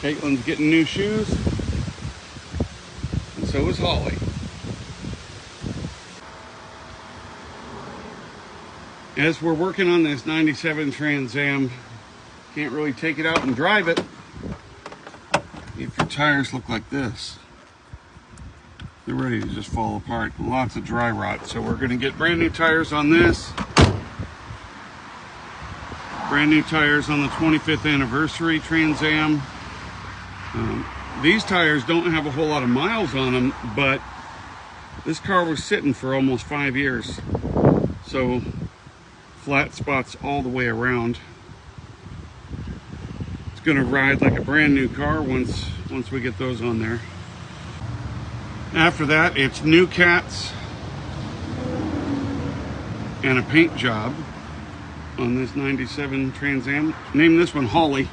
Caitlin's getting new shoes, and so is Holly. As we're working on this 97 Trans Am, can't really take it out and drive it if your tires look like this. They're ready to just fall apart. Lots of dry rot. So we're going to get brand new tires on this. Brand new tires on the 25th anniversary Trans Am. These tires don't have a whole lot of miles on them, but this car was sitting for almost 5 years. So flat spots all the way around. It's going to ride like a brand new car once we get those on there. After that, it's new cats and a paint job on this 97 Trans Am. Name this one Holly.